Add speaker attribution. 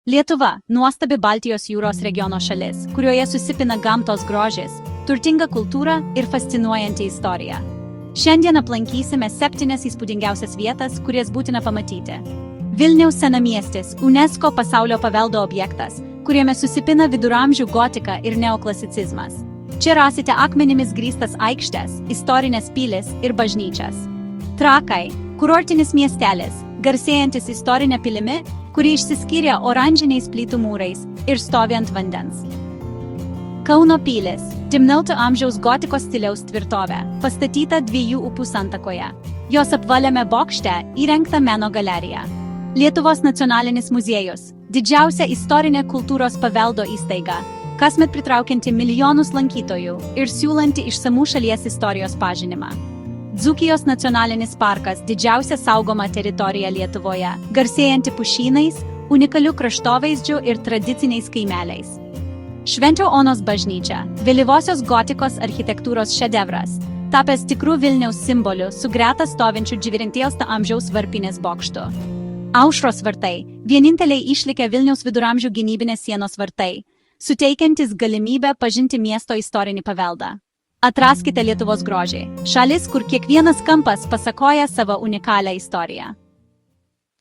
Speaker 1: Lietuva – nuostabi Baltijos jūros regiono šalis, kurioje susipina gamtos grožis, turtinga kultūra ir fascinuojanti istorija. Šiandien aplankysime 7 įspūdingiausias vietas, kurias būtina pamatyti. Vilniaus senamiestis – UNESCO pasaulio paveldo objektas, kuriame susipina viduramžių gotika ir neoklasicizmas. Čia rasite akmenimis grįstas aikštes, istorinės pilis ir bažnyčias. Trakai – kurortinis miestelis, garsėjantis istorinė pilimi, kuri išsiskyrė oranžiniais plytų mūrais ir stovi ant vandens. Kauno pilis – 19 amžiaus gotikos stiliaus tvirtovė, pastatyta 2 upių santakoje. Jos apvaliame bokšte įrengta meno galerija. Lietuvos nacionalinis muziejus – didžiausia istorinė kultūros paveldo įstaiga, kasmet pritraukianti milijonus lankytojų ir siūlanti išsamų šalies istorijos pažinimą. Dzūkijos nacionalinis parkas – didžiausia saugoma teritorija Lietuvoje, garsėjanti pušynais, unikaliu kraštovaizdžiu ir tradiciniais kaimeliais. Švenčio Onos bažnyčia – vėlyvosios gotikos architektūros šedevras, tapęs tikrų Vilniaus simboliu su greta stovinčiu 19 amžiaus varpinės bokštu. Aušros vartai – vieninteliai išlikę Vilniaus viduramžių gynybinės sienos vartai, suteikiantis galimybę pažinti miesto istorinį paveldą. Atraskite Lietuvos grožį – šalis, kur kiekvienas kampas pasakoja savo unikalią istoriją.